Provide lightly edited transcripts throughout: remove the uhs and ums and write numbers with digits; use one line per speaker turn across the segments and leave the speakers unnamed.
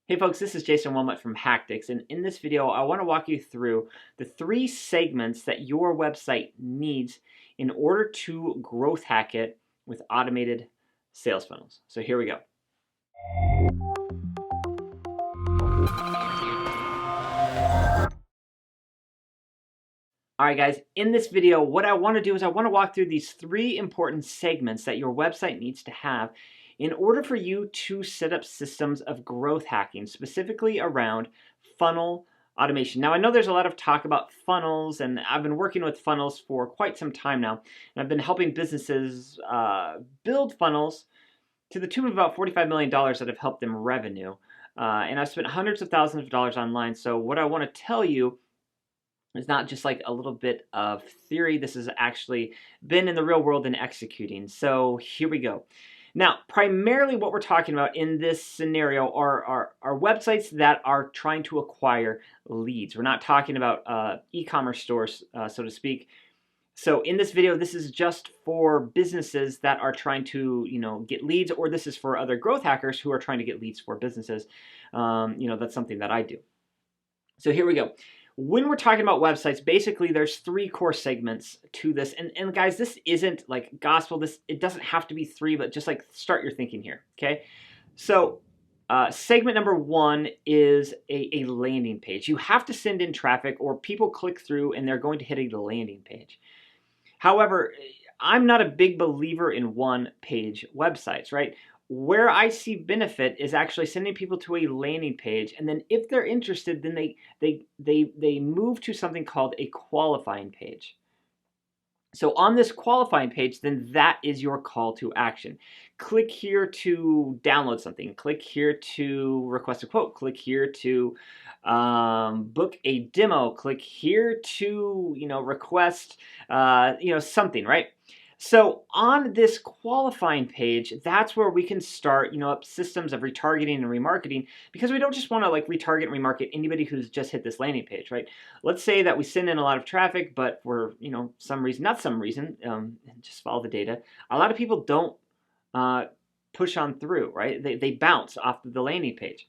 Hey folks, this is Jason Wilmot from Hacktics, and in this video I want to walk you through the 3 segments that your website needs in order to growth hack it with automated sales funnels. So here we go. Alright guys, in this video what I want to do is I want to walk through these 3 important segments that your website needs to have in order for you to set up systems of growth hacking, specifically around funnel automation. Now I know there's a lot of talk about funnels, and I've been working with funnels for quite some time now, and I've been helping businesses build funnels to the tune of about $45 million that have helped them revenue. And I've spent hundreds of thousands of dollars online, so what I want to tell you it's not just like a little bit of theory. This has actually been in the real world and executing. So here we go. Now, primarily what we're talking about in this scenario are websites that are trying to acquire leads. We're not talking about e-commerce stores, so to speak. So in this video, this is just for businesses that are trying to, get leads, or this is for other growth hackers who are trying to get leads for businesses. That's something that I do. So here we go. When we're talking about websites, basically there's 3 core segments to this. And guys, this isn't like gospel. It doesn't have to be 3, but just like start your thinking here, okay? So segment number 1 is a landing page. You have to send in traffic or people click through and they're going to hit a landing page. However, I'm not a big believer in one-page websites, right? Where I see benefit is actually sending people to a landing page, and then if they're interested, then they move to something called a qualifying page. So on this qualifying page, then that is your call to action. Click here to download something. Click here to request a quote. Click here to book a demo. Click here to request something, right? So on this qualifying page, that's where we can start, up systems of retargeting and remarketing, because we don't just want to like retarget and remarket anybody who's just hit this landing page, right? Let's say that we send in a lot of traffic, but for not some reason, just follow the data. A lot of people don't push on through, right? They bounce off the landing page.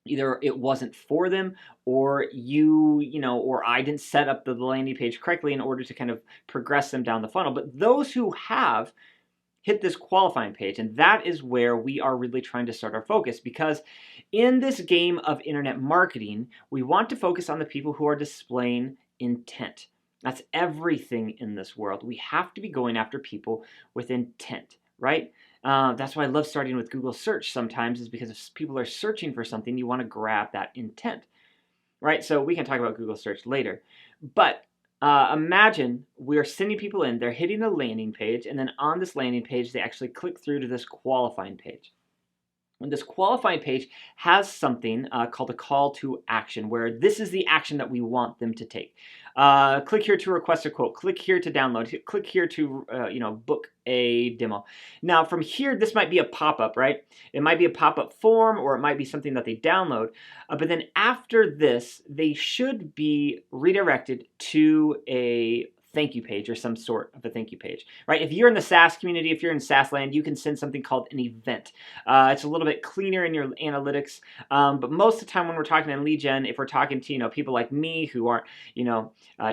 Either it wasn't for them, or or I didn't set up the landing page correctly in order to kind of progress them down the funnel. But those who have hit this qualifying page, and that is where we are really trying to start our focus, because in this game of internet marketing, we want to focus on the people who are displaying intent. That's everything in this world. We have to be going after people with intent, right? That's why I love starting with Google search sometimes, is because if people are searching for something, you want to grab that intent, right? So we can talk about Google search later. But imagine we're sending people in, they're hitting a landing page, and then on this landing page, they actually click through to this qualifying page. And this qualifying page has something called a call to action, where this is the action that we want them to take. Click here to request a quote. Click here to download. Click here to book a demo. Now from here, this might be a pop-up, right? It might be a pop-up form, or it might be something that they download. But then after this, they should be redirected to a thank you page, or some sort of a thank you page, right? If you're in the SaaS community, if you're in SaaS land, you can send something called an event. It's a little bit cleaner in your analytics, but most of the time when we're talking in lead gen, if we're talking to people like me who aren't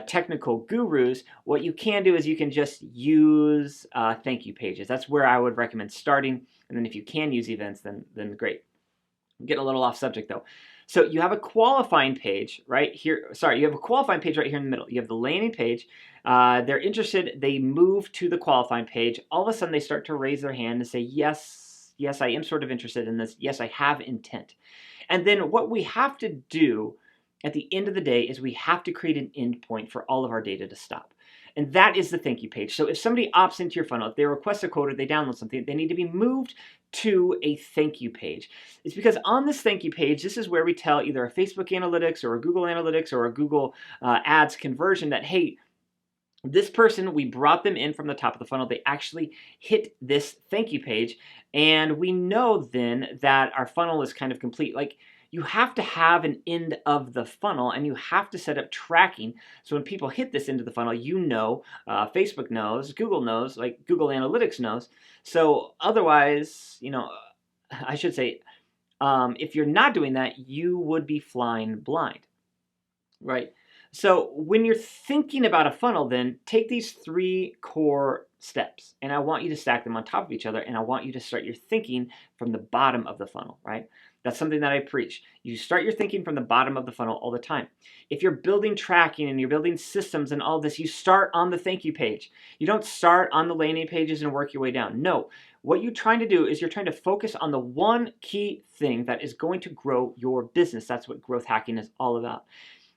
technical gurus, what you can do is you can just use thank you pages. That's where I would recommend starting, and then if you can use events, then great. I'm getting a little off subject though. So you have a qualifying page right here. Sorry, you have a qualifying page right here in the middle. You have the landing page. They're interested. They move to the qualifying page. All of a sudden, they start to raise their hand and say, yes, I am sort of interested in this. Yes, I have intent. And then what we have to do at the end of the day is we have to create an endpoint for all of our data to stop. And that is the thank you page. So if somebody opts into your funnel, if they request a quote or they download something, they need to be moved to a thank you page. It's because on this thank you page, this is where we tell either a Facebook Analytics or a Google Analytics or a Google Ads conversion that, hey, this person, we brought them in from the top of the funnel. They actually hit this thank you page. And we know then that our funnel is kind of complete. Like, you have to have an end of the funnel, and you have to set up tracking. So when people hit this end of the funnel, Facebook knows, Google knows, like Google Analytics knows. So otherwise, I should say, If you're not doing that, you would be flying blind, right? So when you're thinking about a funnel, then take these 3 core steps, and I want you to stack them on top of each other, and I want you to start your thinking from the bottom of the funnel, right? That's something that I preach. You start your thinking from the bottom of the funnel all the time. If you're building tracking and you're building systems and all this, you start on the thank you page. You don't start on the landing pages and work your way down. No, what you're trying to do is you're trying to focus on the one key thing that is going to grow your business. That's what growth hacking is all about.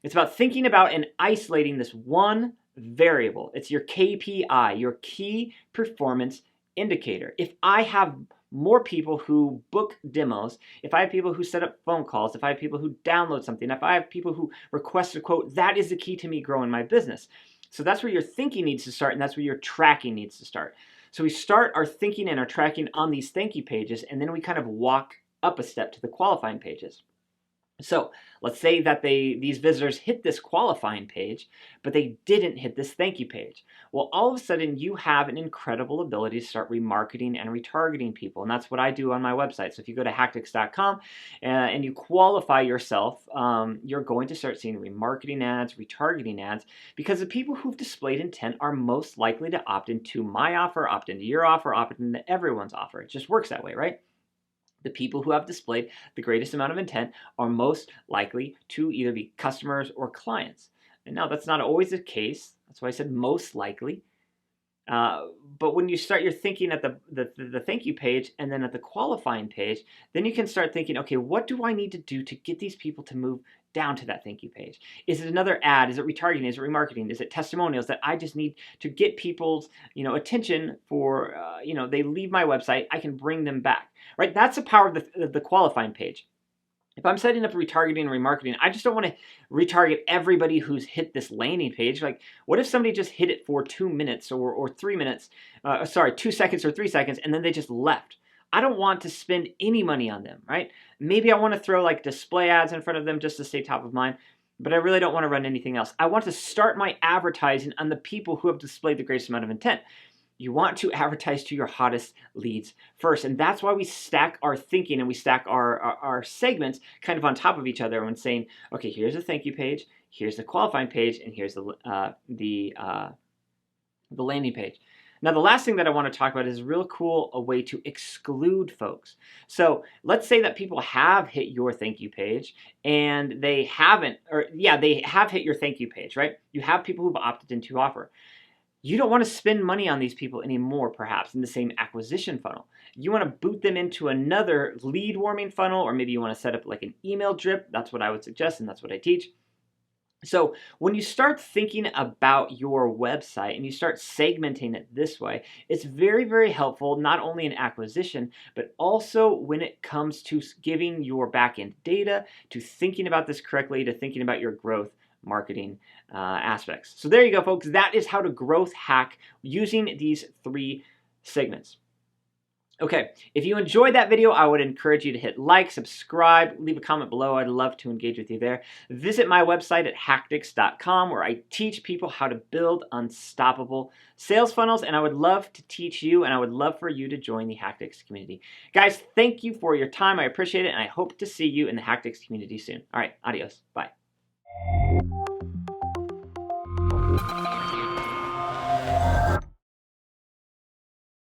It's about thinking about and isolating this one variable. It's your KPI, your key performance indicator. If I have more people who book demos, if I have people who set up phone calls, if I have people who download something, if I have people who request a quote, that is the key to me growing my business. So that's where your thinking needs to start, and that's where your tracking needs to start. So we start our thinking and our tracking on these thank you pages, and then we kind of walk up a step to the qualifying pages. So let's say that these visitors hit this qualifying page, but they didn't hit this thank you page. Well, all of a sudden you have an incredible ability to start remarketing and retargeting people. And that's what I do on my website. So if you go to hacktics.com and you qualify yourself, you're going to start seeing remarketing ads, retargeting ads, because the people who've displayed intent are most likely to opt into my offer, opt into your offer, opt into everyone's offer. It just works that way, right? The people who have displayed the greatest amount of intent are most likely to either be customers or clients. And now that's not always the case. That's why I said most likely. But when you start your thinking at the thank you page and then at the qualifying page, then you can start thinking, okay, what do I need to do to get these people to move down to that thank you page? Is it another ad? Is it retargeting? Is it remarketing? Is it testimonials that I just need to get people's attention for, they leave my website, I can bring them back, right? That's the power of the qualifying page. If I'm setting up retargeting and remarketing, I just don't want to retarget everybody who's hit this landing page. Like, what if somebody just hit it for 2 minutes or 3 minutes, 2 seconds or 3 seconds, and then they just left? I don't want to spend any money on them, right? Maybe I want to throw like display ads in front of them just to stay top of mind, but I really don't want to run anything else. I want to start my advertising on the people who have displayed the greatest amount of intent. You want to advertise to your hottest leads first. And that's why we stack our thinking and we stack our segments kind of on top of each other when saying, okay, here's a thank you page, here's the qualifying page, and here's the landing page. Now, the last thing that I want to talk about is real cool, a way to exclude folks. So let's say that people have hit your thank you page and they have hit your thank you page, right? You have people who've opted into offer. You don't want to spend money on these people anymore, perhaps, in the same acquisition funnel. You want to boot them into another lead warming funnel, or maybe you want to set up like an email drip. That's what I would suggest, and that's what I teach. So when you start thinking about your website and you start segmenting it this way, it's very, very helpful, not only in acquisition, but also when it comes to giving your backend data, to thinking about this correctly, to thinking about your growth marketing aspects. So there you go, folks. That is how to growth hack using these 3 segments. Okay, if you enjoyed that video, I would encourage you to hit like, subscribe, leave a comment below. I'd love to engage with you there. Visit my website at hacktics.com where I teach people how to build unstoppable sales funnels, and I would love to teach you, and I would love for you to join the Hacktics community. Guys, thank you for your time. I appreciate it, and I hope to see you in the Hacktics community soon. All right, adios. Bye.